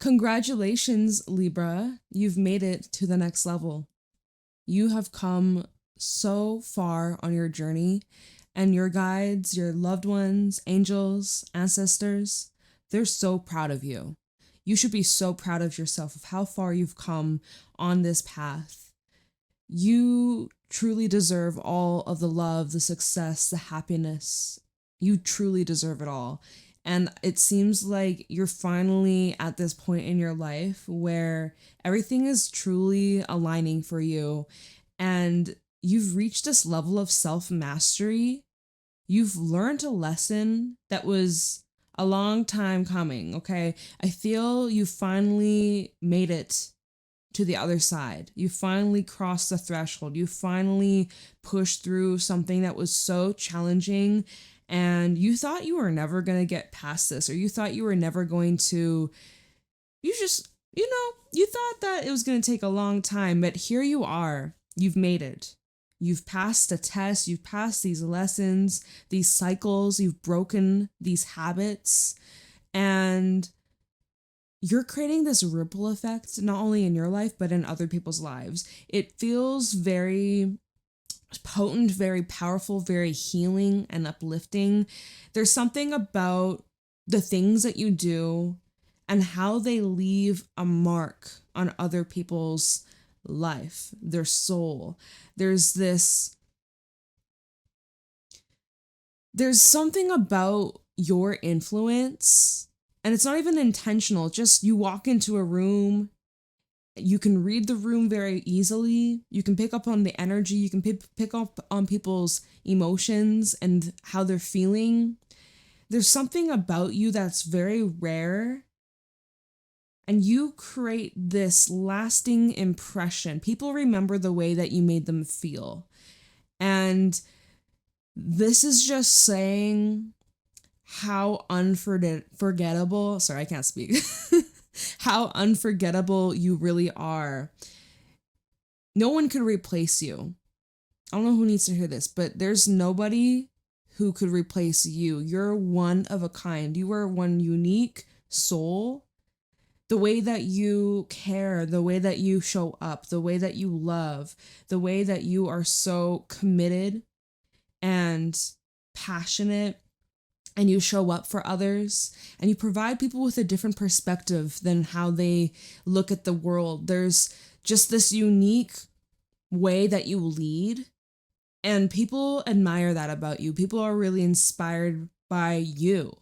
Congratulations, Libra. You've made it to the next level. You have come so far on your journey, and your guides, your loved ones, angels, ancestors, they're so proud of you. You should be so proud of yourself of how far you've come on this path. You truly deserve all of the love, the success, the happiness. You truly deserve it all. And it seems like you're finally at this point in your life where everything is truly aligning for you. And you've reached this level of self-mastery. You've learned a lesson that was a long time coming, okay? I feel you finally made it to the other side. You finally crossed the threshold. You finally pushed through something that was so challenging, and you thought you were never going to get past this, or you thought you were never going to, you thought that it was going to take a long time, but here you are. You've made it. You've passed the test. You've passed these lessons, these cycles. You've broken these habits, and you're creating this ripple effect, not only in your life, but in other people's lives. It feels very potent, very powerful, very healing and uplifting. There's something about the things that you do and how they leave a mark on other people's life, their soul. There's something about your influence, and it's not even intentional. Just you walk into a room, you can read the room very easily. You can pick up on the energy. You can pick up on people's emotions and how they're feeling. There's something about you that's very rare. And you create this lasting impression. People remember the way that you made them feel. And this is just saying how unforgettable, sorry, I can't speak, how unforgettable you really are. No one could replace you. I don't know who needs to hear this, but there's nobody who could replace you. You're one of a kind. You are one unique soul. The way that you care, the way that you show up, the way that you love, the way that you are so committed and passionate, and you show up for others, and you provide people with a different perspective than how they look at the world. There's just this unique way that you lead, and people admire that about you. People are really inspired by you.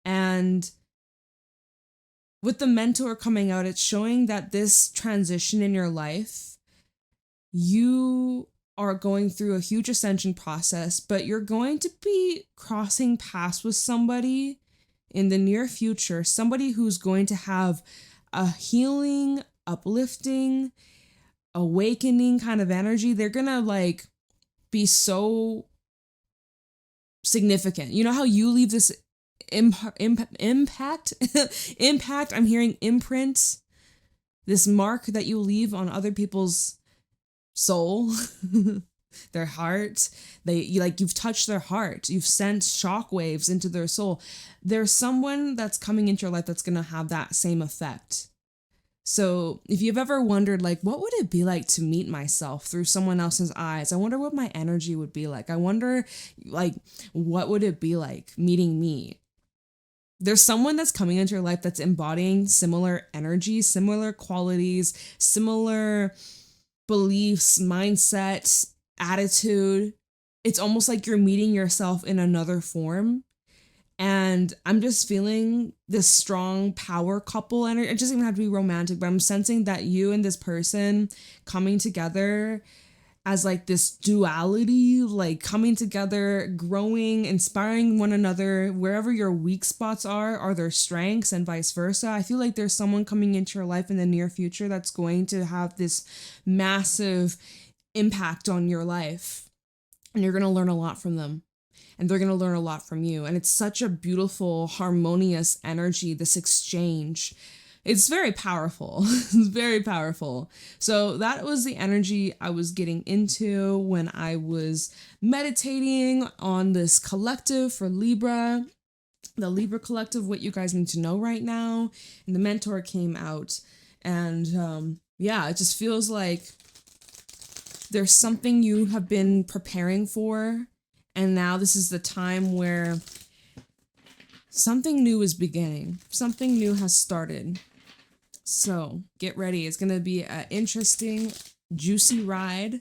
And with the mentor coming out, it's showing that this transition in your life, you are going through a huge ascension process, but you're going to be crossing paths with somebody in the near future, somebody who's going to have a healing, uplifting, awakening kind of energy. They're going to be so significant. You know how you leave this impact, I'm hearing imprint, this mark that you leave on other people's soul, their heart. You've touched their heart. You've sent shockwaves into their soul. There's someone that's coming into your life that's going to have that same effect. So if you've ever wondered, what would it be like to meet myself through someone else's eyes? I wonder what my energy would be like. I wonder, what would it be like meeting me? There's someone that's coming into your life that's embodying similar energy, similar qualities, similar beliefs, mindset, attitude. It's almost like you're meeting yourself in another form. And I'm just feeling this strong power couple energy. It doesn't even have to be romantic, but I'm sensing that you and this person coming together as this duality, coming together, growing, inspiring one another. Wherever your weak spots are their strengths, and vice versa. I feel like there's someone coming into your life in the near future that's going to have this massive impact on your life, and you're going to learn a lot from them, and they're going to learn a lot from you. And it's such a beautiful, harmonious energy, this exchange. It's very powerful. It's very powerful. So that was the energy I was getting into when I was meditating on this collective for Libra. the Libra collective, what you guys need to know right now. And the mentor came out. And yeah, it just feels like there's something you have been preparing for. And now this is the time where something new is beginning. Something new has started. So get ready. It's going to be an interesting, juicy ride.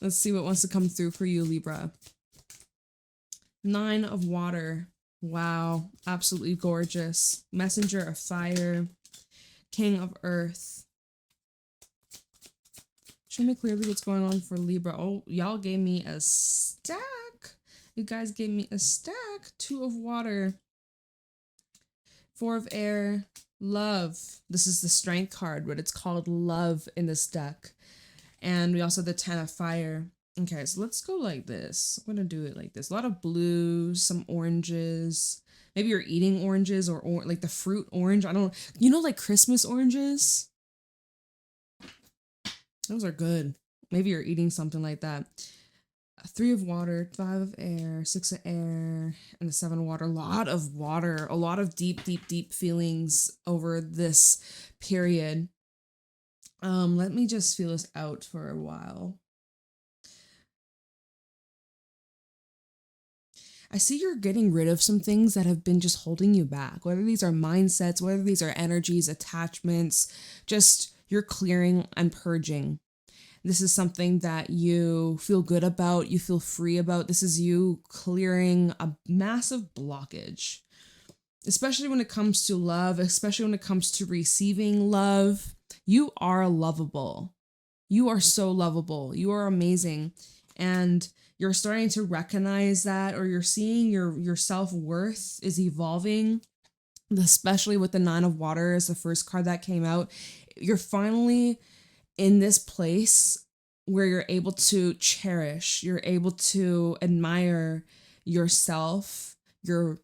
Let's see what wants to come through for you, Libra. 9 of Water. Wow. Absolutely gorgeous. Messenger of Fire. King of Earth. Show me clearly what's going on for Libra. Oh, y'all gave me a stack. You guys gave me a stack. 2 of Water. 4 of Air. Love. This is the Strength card, but it's called Love in this deck. And we also have the 10 of Fire. Okay, so let's go like this. I'm going to do it like this. A lot of blues, some oranges. Maybe you're eating oranges or like the fruit orange. I don't, you know, like Christmas oranges? Those are good. Maybe you're eating something like that. 3 of Water, 5 of Air, 6 of Air, and the 7 of Water. A lot of water. A lot of deep, deep, deep feelings over this period. Let me just feel this out for a while. I see you're getting rid of some things that have been just holding you back, whether these are mindsets, whether these are energies, attachments, just you're clearing and purging. This is something that you feel good about, you feel free about. This is you clearing a massive blockage, especially when it comes to love, especially when it comes to receiving love. You are lovable. You are so lovable. You are amazing. And you're starting to recognize that, or you're seeing your self-worth is evolving, especially with the 9 of Water as the first card that came out. You're finally in this place where you're able to cherish, you're able to admire yourself, your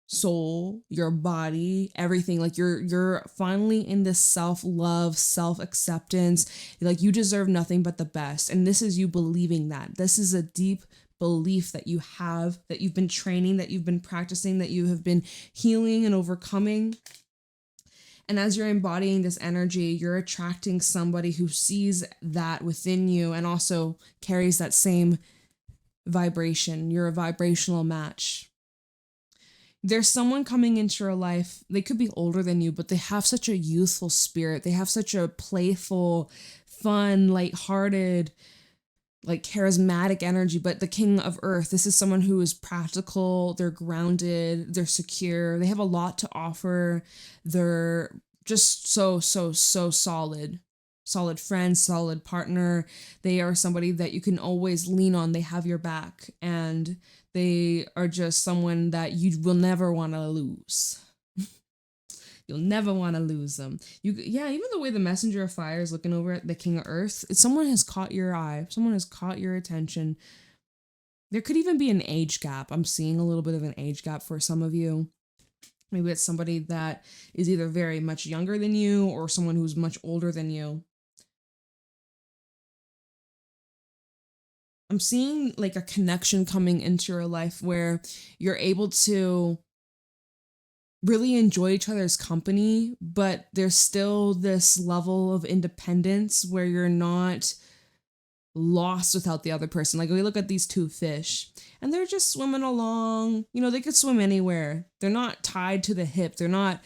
soul, your body, everything. Like you're finally in this self-love, self-acceptance. Like you deserve nothing but the best. And this is you believing that. This is a deep belief that you have, that you've been training, that you've been practicing, that you have been healing and overcoming. And as you're embodying this energy, you're attracting somebody who sees that within you and also carries that same vibration. You're a vibrational match. There's someone coming into your life. They could be older than you, but they have such a youthful spirit. They have such a playful, fun, lighthearted, like charismatic energy. But the King of Earth, this is someone who is practical. They're grounded. They're secure. They have a lot to offer. They're just so solid. Solid friend, solid partner. They are somebody that you can always lean on. They have your back. And they are just someone that you will never want to lose. You'll never want to lose them. Even the way the Messenger of Fire is looking over at the King of Earth, someone has caught your eye. Someone has caught your attention. There could even be an age gap. I'm seeing a little bit of an age gap for some of you. Maybe it's somebody that is either very much younger than you or someone who's much older than you. I'm seeing like a connection coming into your life where you're able to really enjoy each other's company, but there's still this level of independence where you're not lost without the other person. Like we look at these 2 fish and they're just swimming along. You know, they could swim anywhere. They're not tied to the hip. They're not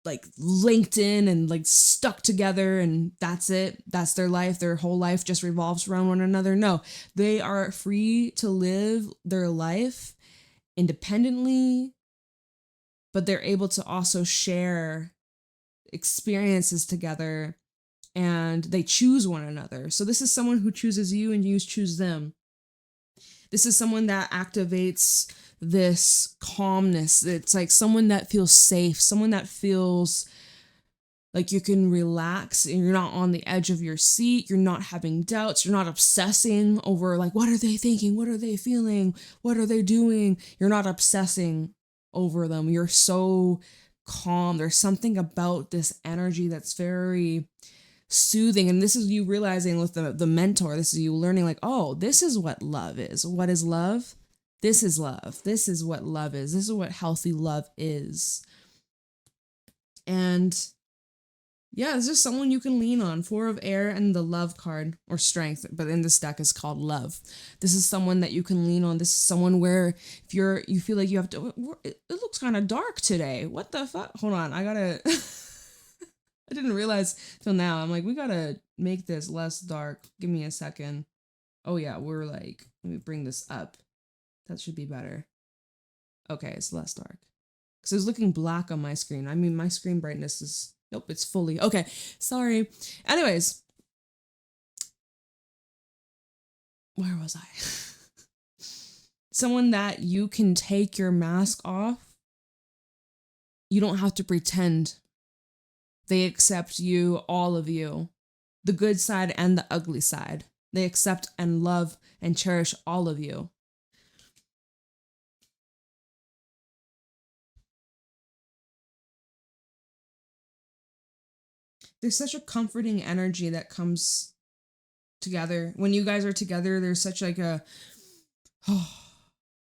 like linked in and like stuck together and that's it. That's their life. Their whole life just revolves around one another. No, they are free to live their life independently, but they're able to also share experiences together and they choose one another. So this is someone who chooses you and you choose them. This is someone that activates this calmness. It's like someone that feels safe, someone that feels like you can relax and you're not on the edge of your seat. You're not having doubts. You're not obsessing over like, what are they thinking? What are they feeling? What are they doing? You're not obsessing over them. You're so calm. There's something about this energy that's very soothing. And this is you realizing with the mentor, this is you learning like, oh, this is what love is. What is love? This is love. This is what love is. This is what healthy love is. And yeah, it's just someone you can lean on. 4 of air and the love card, or strength, but in this deck is called love. This is someone that you can lean on. This is someone where if you feel like you have to, it looks kind of dark today. What the fuck? Hold on, I gotta, I didn't realize till now. I'm like, we gotta make this less dark. Give me a second. Oh yeah, we're like, let me bring this up. That should be better. Okay, it's less dark. Because it was looking black on my screen. I mean, my screen brightness is, nope, it's fully. Okay, sorry. Anyways. Where was I? Someone that you can take your mask off. You don't have to pretend. They accept you, all of you. The good side and the ugly side. They accept and love and cherish all of you. There's such a comforting energy that comes together. When you guys are together, there's such like a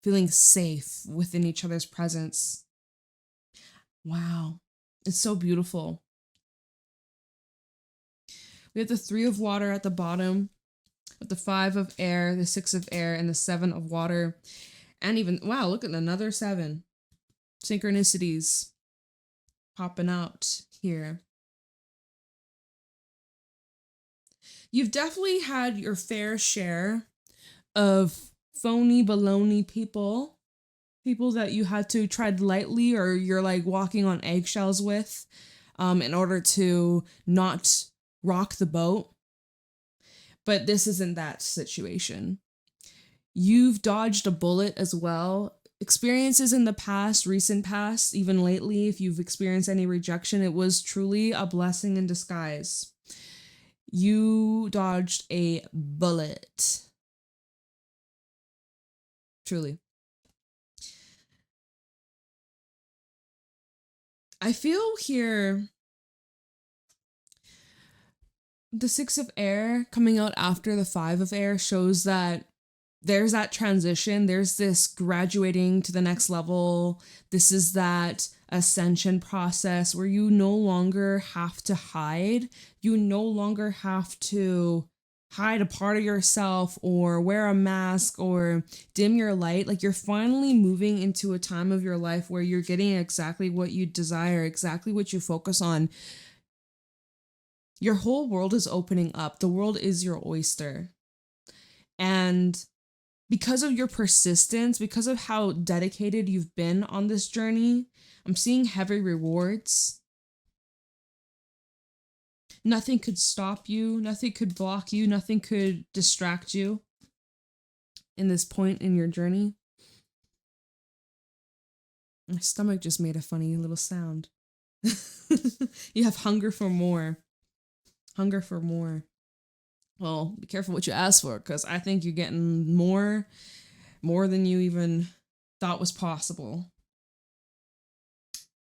feeling safe within each other's presence. Wow. It's so beautiful. We have the 3 of water at the bottom, with the 5 of air, the 6 of air, and the 7 of water. And even, wow, look at another 7. Synchronicities popping out here. You've definitely had your fair share of phony baloney people that you had to tread lightly, or you're like walking on eggshells with, in order to not rock the boat. But this isn't that situation. You've dodged a bullet as well. Experiences in the past, recent past, even lately, if you've experienced any rejection, it was truly a blessing in disguise. You dodged a bullet. Truly. I feel here the 6 of air coming out after the 5 of air shows that there's that transition. There's this graduating to the next level. This is that ascension process where you no longer have to hide. You no longer have to hide a part of yourself or wear a mask or dim your light. Like, you're finally moving into a time of your life where you're getting exactly what you desire, exactly what you focus on. Your whole world is opening up. The world is your oyster. And because of your persistence, because of how dedicated you've been on this journey, I'm seeing heavy rewards. Nothing could stop you. Nothing could block you. Nothing could distract you in this point in your journey. My stomach just made a funny little sound. You have hunger for more. Hunger for more. Well, be careful what you ask for, because I think you're getting more than you even thought was possible.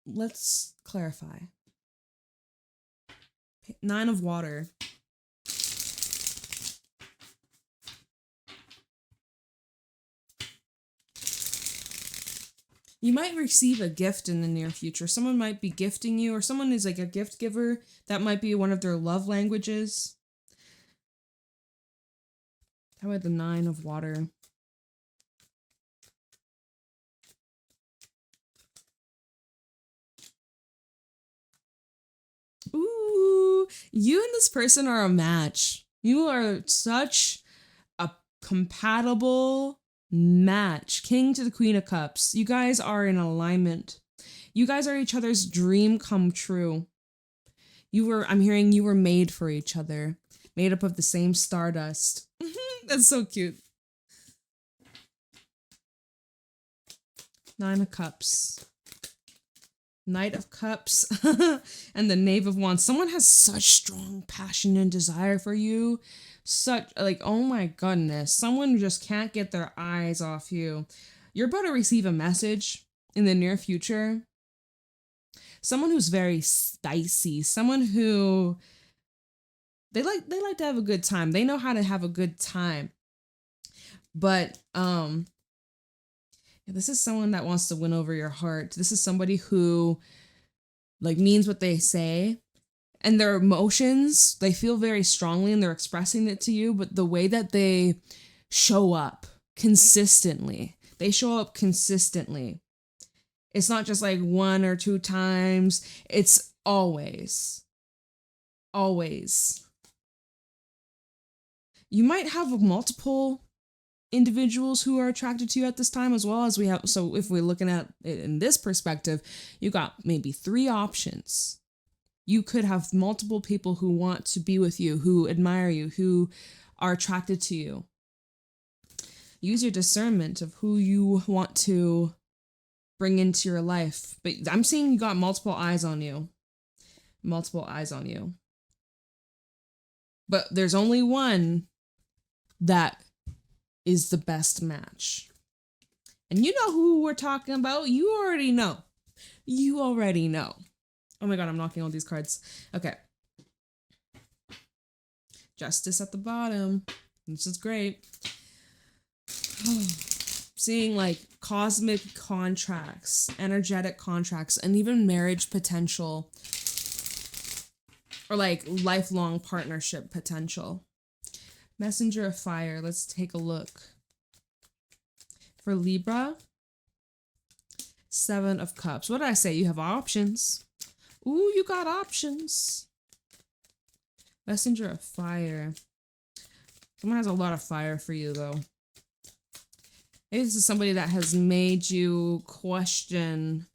Let's clarify. 9 of water. You might receive a gift in the near future. Someone might be gifting you, or someone is like a gift giver. That might be one of their love languages. How about the 9 of water? Ooh, you and this person are a match. You are such a compatible match. King to the Queen of Cups. You guys are in alignment. You guys are each other's dream come true. I'm hearing you were made for each other. Made up of the same stardust. That's so cute. 9 of Cups. Knight of Cups. And the Knave of Wands. Someone has such strong passion and desire for you. Such, like, oh my goodness. Someone just can't get their eyes off you. You're about to receive a message in the near future. Someone who's very spicy. Someone who... They like to have a good time. They know how to have a good time. But This is someone that wants to win over your heart. This is somebody who like means what they say, and their emotions, they feel very strongly and they're expressing it to you, but the way that they show up consistently, It's not just like 1 or 2 times. It's always. Always. You might have multiple individuals who are attracted to you at this time as well as we have. So if we're looking at it in this perspective, you got maybe 3 options. You could have multiple people who want to be with you, who admire you, who are attracted to you. Use your discernment of who you want to bring into your life. But I'm seeing you got multiple eyes on you. Multiple eyes on you. But there's only one that is the best match. And you know who we're talking about. You already know. Oh my god, I'm knocking all these cards. Okay. Justice at the bottom. This is great. Seeing like cosmic contracts, energetic contracts, and even marriage potential. Or like lifelong partnership potential. Messenger of Fire. Let's take a look. For Libra, 7 of Cups. What did I say? You have options. Ooh, you got options. Messenger of Fire. Someone has a lot of fire for you, though. Maybe this is somebody that has made you question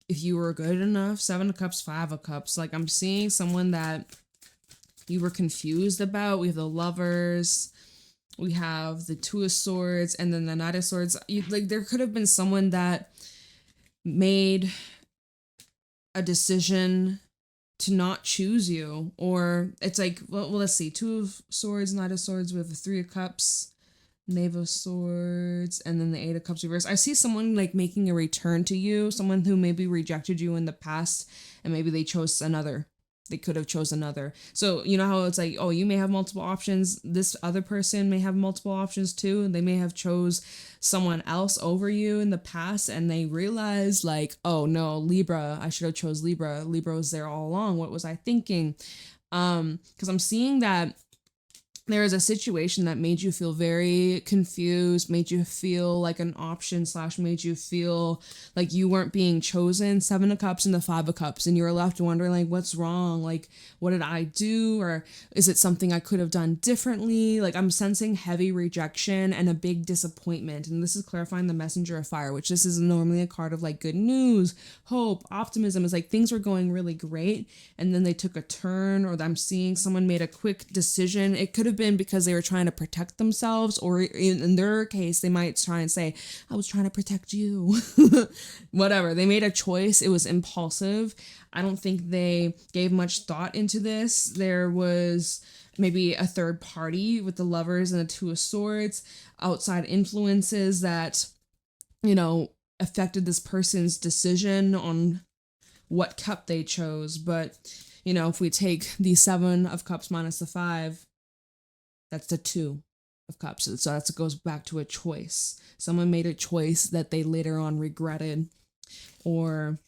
if you were good enough. 7 of Cups, 5 of Cups. Like, I'm seeing someone that you were confused about. We have the Lovers. We have the 2 of Swords. And then the Knight of Swords. Like, there could have been someone that made a decision to not choose you. Or it's like, well, let's see. 2 of Swords, Knight of Swords. We have the 3 of Cups. Knave of Swords, and then the 8 of Cups reverse. I see someone like making a return to you, someone who maybe rejected you in the past, and maybe they chose another. They could have chose another. So you know how it's like, oh, you may have multiple options. This other person may have multiple options too, and they may have chose someone else over you in the past, and they realize like, oh no, Libra, I should have chose Libra. Libra was there all along. What was I thinking? Because I'm seeing that there is a situation that made you feel very confused, made you feel like an option / made you feel like you weren't being chosen. 7 of Cups and the 5 of Cups. And you were left wondering like, what's wrong? Like, what did I do? Or is it something I could have done differently? Like, I'm sensing heavy rejection and a big disappointment. And this is clarifying the Messenger of Fire, which this is normally a card of like good news, hope, optimism. Is like things were going really great. And then they took a turn, or I'm seeing someone made a quick decision. It could have been because they were trying to protect themselves, or in their case they might try and say, I was trying to protect you. Whatever, they made a choice. It was impulsive. I don't think they gave much thought into this. There was maybe a third party with the Lovers and the 2 of Swords, outside influences that, you know, affected this person's decision on what cup they chose. But you know, if we take the 7 of Cups minus the 5, that's the 2 of Cups. So that goes back to a choice. Someone made a choice that they later on regretted. Or,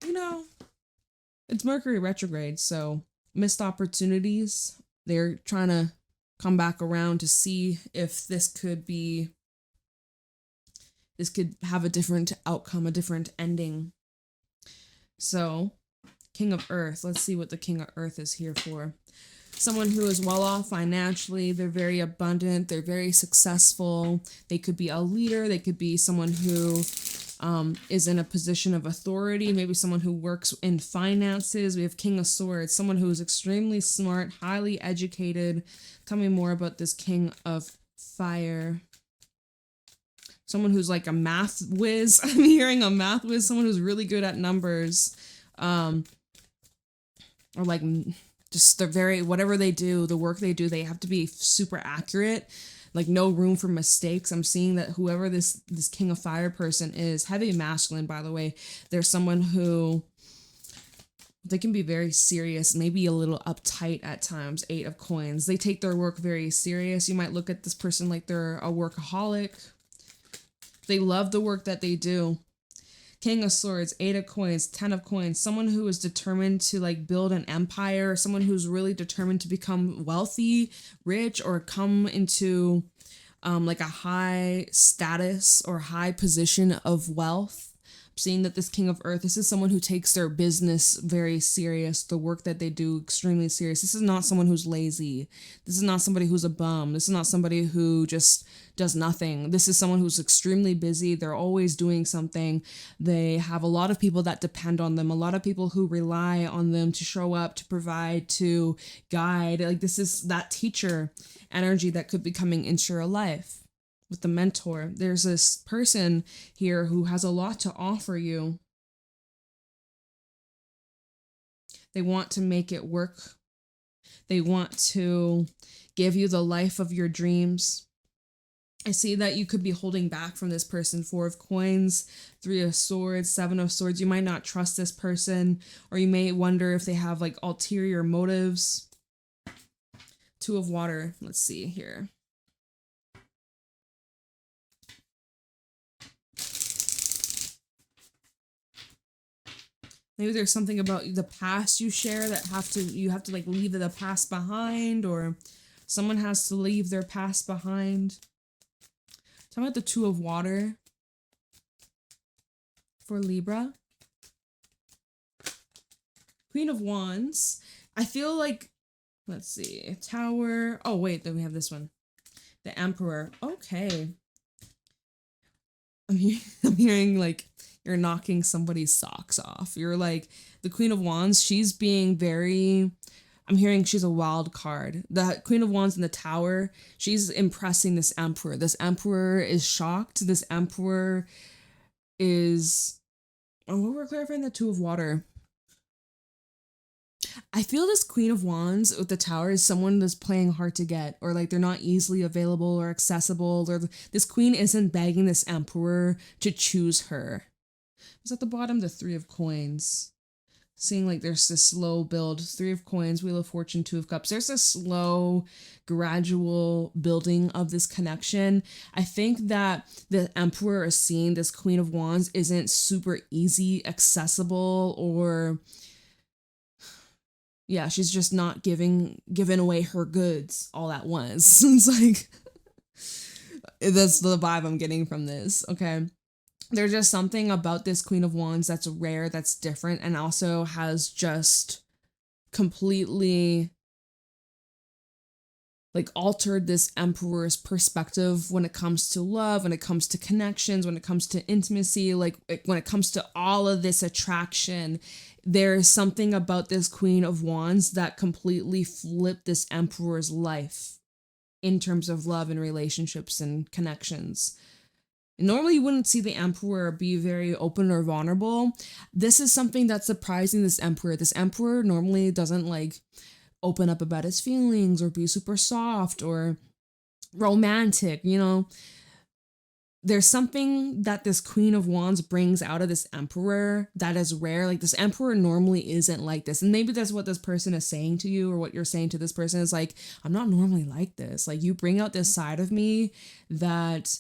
you know, it's Mercury retrograde, so missed opportunities. They're trying to come back around to see if this could have a different outcome, a different ending. So, King of Earth. Let's see what the King of Earth is here for. Someone who is well off financially. They're very abundant. They're very successful. They could be a leader. They could be someone who is in a position of authority. Maybe someone who works in finances. We have King of Swords. Someone who is extremely smart, highly educated. Tell me more about this King of Fire. Someone who's like a math whiz. I'm hearing a math whiz. Someone who's really good at numbers. Or like just they're very, whatever they do, the work they do, they have to be super accurate, like no room for mistakes. I'm seeing that whoever this King of Fire person is, heavy masculine, by the way, they're someone who, they can be very serious, maybe a little uptight at times. 8 of Coins. They take their work very serious. You might look at this person like they're a workaholic. They love the work that they do. King of Swords, 8 of Coins, 10 of Coins. Someone who is determined to like build an empire. Someone who's really determined to become wealthy, rich, or come into like a high status or high position of wealth. Seeing that this King of Earth, this is someone who takes their business very serious, the work that they do extremely serious. This is not someone who's lazy. This is not somebody who's a bum. This is not somebody who just does nothing. This is someone who's extremely busy. They're always doing something. They have a lot of people that depend on them, a lot of people who rely on them to show up, to provide, to guide. Like this is that teacher energy that could be coming into your life. With the mentor, there's this person here who has a lot to offer you. They want to make it work. They want to give you the life of your dreams. I see that you could be holding back from this person. 4 of Coins, 3 of Swords, 7 of Swords. You might not trust this person, or you may wonder if they have like ulterior motives. 2 of Water. Let's see here. Maybe there's something about the past you share that you have to like leave the past behind, or someone has to leave their past behind. Tell me about the 2 of Water for Libra. Queen of Wands. I feel like, let's see, Tower. Oh wait, then we have this one. The Emperor. Okay. I'm hearing like you're knocking somebody's socks off. You're like, the Queen of Wands, she's being very, I'm hearing she's a wild card. The Queen of Wands in the Tower, she's impressing this Emperor. This Emperor is shocked. This Emperor is, oh, what we're clarifying, the 2 of Water. I feel this Queen of Wands with the Tower is someone that's playing hard to get, or like they're not easily available or accessible, or this Queen isn't begging this Emperor to choose her. It's at the bottom, the 3 of Coins. Seeing like there's this slow build. 3 of Coins, Wheel of Fortune, 2 of Cups. There's a slow, gradual building of this connection. I think that the Emperor is seeing this Queen of Wands isn't super easy, accessible, or yeah, she's just not giving away her goods all at once. It's like, that's the vibe I'm getting from this, okay? There's just something about this Queen of Wands that's rare, that's different, and also has just completely like altered this Emperor's perspective when it comes to love, when it comes to connections, when it comes to intimacy, like when it comes to all of this attraction. There's something about this Queen of Wands that completely flipped this Emperor's life in terms of love and relationships and connections. Normally, you wouldn't see the Emperor be very open or vulnerable. This is something that's surprising this Emperor. This Emperor normally doesn't like open up about his feelings or be super soft or romantic, you know. There's something that this Queen of Wands brings out of this Emperor that is rare. Like this Emperor normally isn't like this. And maybe that's what this person is saying to you, or what you're saying to this person is like, I'm not normally like this. Like you bring out this side of me that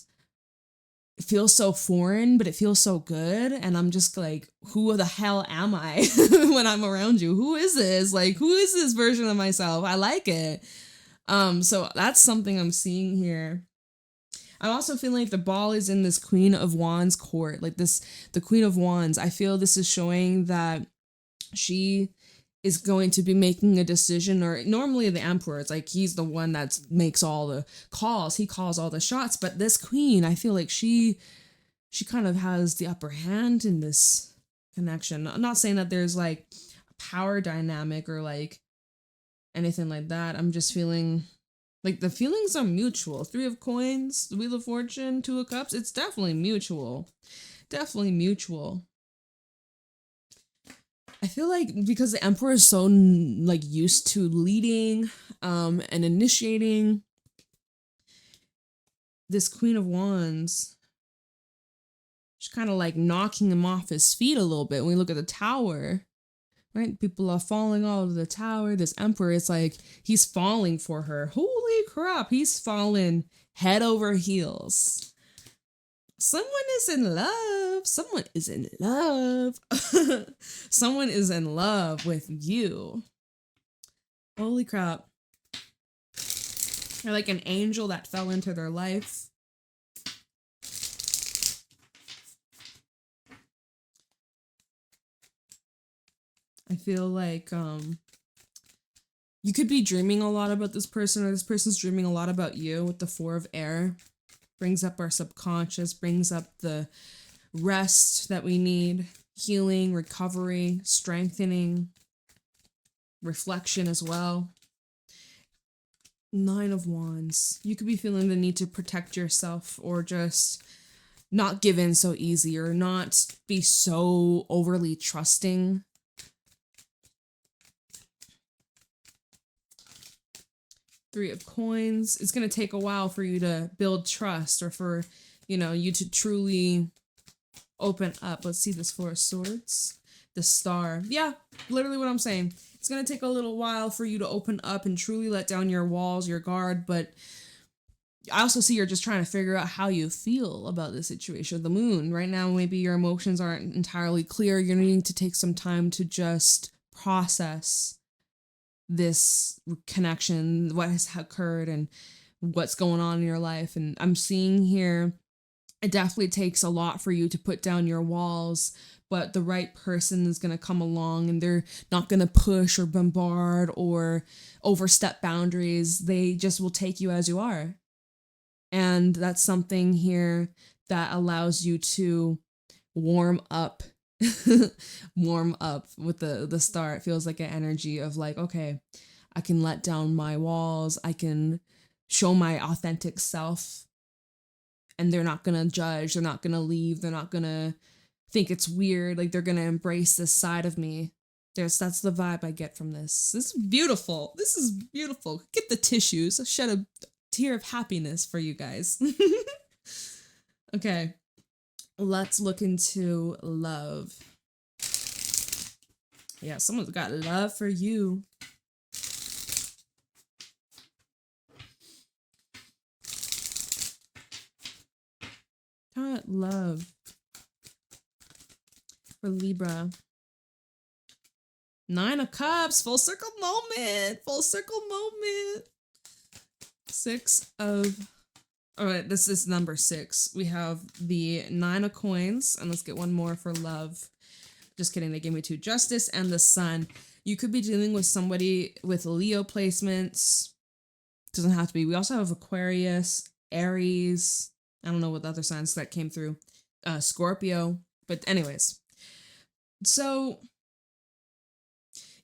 feels so foreign, but it feels so good. And I'm just like, who the hell am I when I'm around you? Who is this? Like, who is this version of myself? I like it. So that's something I'm seeing here. I'm also feeling like the ball is in this Queen of Wands court. Like the Queen of Wands, I feel this is showing that she is going to be making a decision, or normally the Emperor, it's like he's the one that makes all the calls, he calls all the shots, but this Queen, I feel like she kind of has the upper hand in this connection. I'm not saying that there's like a power dynamic or like anything like that. I'm just feeling like the feelings are mutual. 3 of Coins, the Wheel of Fortune, 2 of Cups, it's definitely mutual. Definitely mutual. I feel like because the Emperor is so like used to leading and initiating, this Queen of Wands, she's kind of like knocking him off his feet a little bit. When we look at the Tower, right? People are falling out of the Tower. This Emperor, it's like he's falling for her. Holy crap, he's fallen head over heels. Someone is in love. Someone is in love. Someone is in love with you. Holy crap. You're like an angel that fell into their life. I feel like you could be dreaming a lot about this person, or this person's dreaming a lot about you with the 4 of air. Brings up our subconscious, brings up the rest that we need, healing, recovery, strengthening, reflection as well. 9 of Wands. You could be feeling the need to protect yourself, or just not give in so easy, or not be so overly trusting. Three of Coins. It's going to take a while for you to build trust, or for, you to truly open up. Let's see this 4 of Swords. The Star. Yeah, literally what I'm saying. It's going to take a little while for you to open up and truly let down your walls, your guard, but I also see you're just trying to figure out how you feel about the situation. The Moon. Right now, maybe your emotions aren't entirely clear. You're needing to take some time to just process this connection, what has occurred, and what's going on in your life. And I'm seeing here, it definitely takes a lot for you to put down your walls, but the right person is going to come along, and they're not going to push or bombard or overstep boundaries. They just will take you as you are. And that's something here that allows you to warm up. Warm up with the Star. It feels like an energy of like, okay, I can let down my walls, I can show my authentic self, and they're not gonna judge, they're not gonna leave, they're not gonna think it's weird, like they're gonna embrace this side of me. That's the vibe I get from this. This is beautiful. This is beautiful. Get the tissues. I'll shed a tear of happiness for you guys. Okay. Let's look into love. Yeah, someone's got love for you. Got love for Libra. 9 of Cups. Full circle moment. Full circle moment. 6 of... All right, this is number 6. We have the 9 of Coins, and let's get one more for love. Just kidding, they gave me 2. Justice and the Sun. You could be dealing with somebody with Leo placements. Doesn't have to be. We also have Aquarius, Aries. I don't know what the other signs that came through. Scorpio. But anyways. So,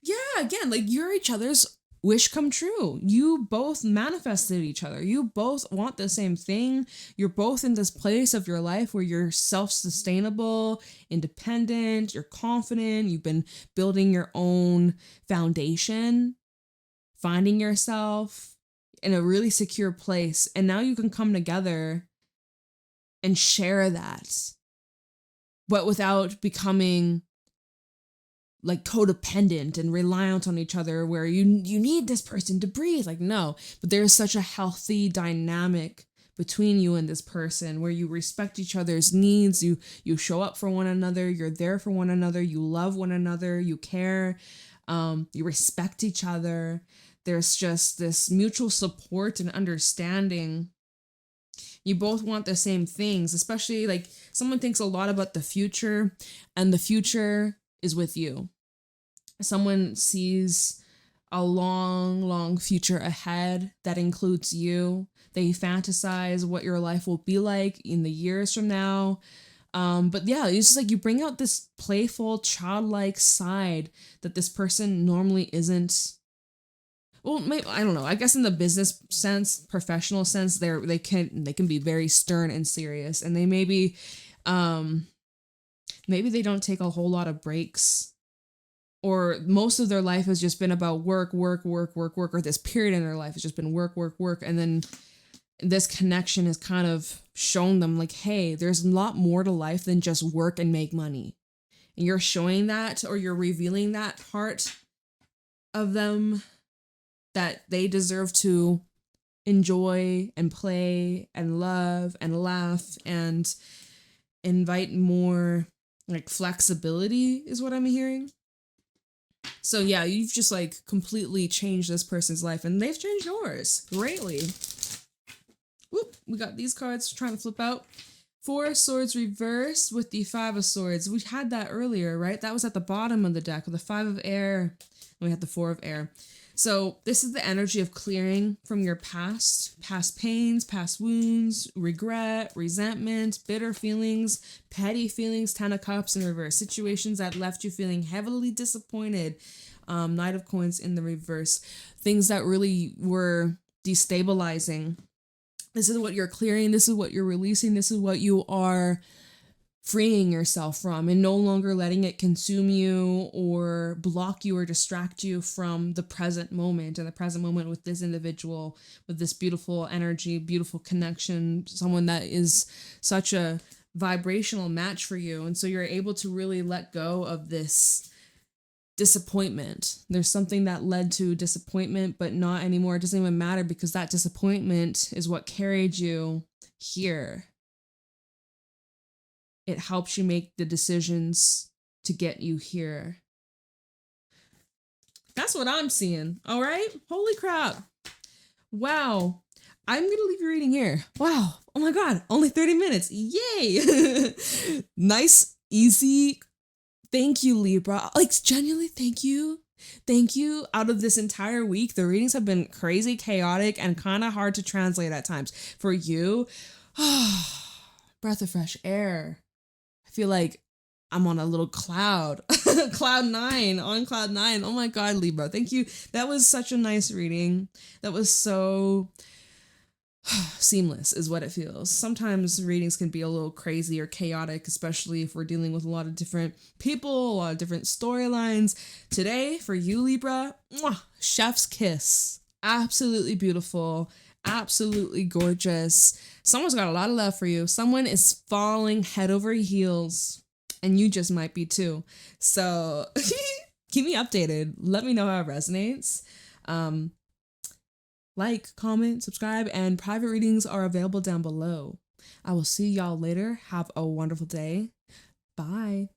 yeah, again, like you're each other's wish come true. You both manifested each other. You both want the same thing. You're both in this place of your life where you're self-sustainable, independent, you're confident, you've been building your own foundation, finding yourself in a really secure place. And now you can come together and share that, but without becoming like codependent and reliant on each other, where you need this person to breathe. Like, no, but there's such a healthy dynamic between you and this person where you respect each other's needs. You show up for one another. You're there for one another. You love one another. You care. You respect each other. There's just this mutual support and understanding. You both want the same things, especially like someone thinks a lot about the future, and the future is with you. Someone sees a long, long future ahead that includes you. They fantasize what your life will be like in the years from now. But yeah, it's just like you bring out this playful, childlike side that this person normally isn't. Well, maybe, I don't know. I guess in the business sense, professional sense, they can be very stern and serious, and they maybe they don't take a whole lot of breaks, or most of their life has just been about work, or this period in their life has just been work, and then this connection has kind of shown them like, hey, there's a lot more to life than just work and make money. And you're showing that, or you're revealing that part of them, that they deserve to enjoy and play and love and laugh and invite more like flexibility is what I'm hearing. So yeah, you've just like completely changed this person's life and they've changed yours greatly. Whoop, we got these cards trying to flip out. 4 of Swords reversed with the 5 of Swords. We had that earlier, right? That was at the bottom of the deck with the 5 of Air. We had the 4 of Air. So this is the energy of clearing from your past pains, past wounds, regret, resentment, bitter feelings, petty feelings, 10 of Cups in reverse, situations that left you feeling heavily disappointed. Knight of Coins in the reverse, things that really were destabilizing. This is what you're clearing. This is what you're releasing. This is what you are freeing yourself from and no longer letting it consume you or block you or distract you from the present moment and the present moment with this individual, with this beautiful energy, beautiful connection, someone that is such a vibrational match for you. And so you're able to really let go of this disappointment. There's something that led to disappointment, but not anymore. It doesn't even matter because that disappointment is what carried you here. It helps you make the decisions to get you here. That's what I'm seeing. All right. Holy crap. Wow. I'm going to leave your reading here. Wow. Oh my God. Only 30 minutes. Yay. Nice, easy. Thank you, Libra. Like, genuinely, thank you. Thank you. Out of this entire week, the readings have been crazy, chaotic, and kind of hard to translate at times. For you, breath of fresh air. I feel like I'm on a little cloud. Cloud 9, on cloud 9. Oh my God, Libra. Thank you. That was such a nice reading. That was so seamless is what it feels. Sometimes readings can be a little crazy or chaotic, especially if we're dealing with a lot of different people, a lot of different storylines. Today, for you, Libra, chef's kiss. Absolutely beautiful. Absolutely gorgeous. Someone's got a lot of love for you. Someone is falling head over heels, and you just might be too. So keep me updated. Let me know how it resonates. Like, comment, subscribe, and private readings are available down below. I will see y'all later. Have a wonderful day. Bye.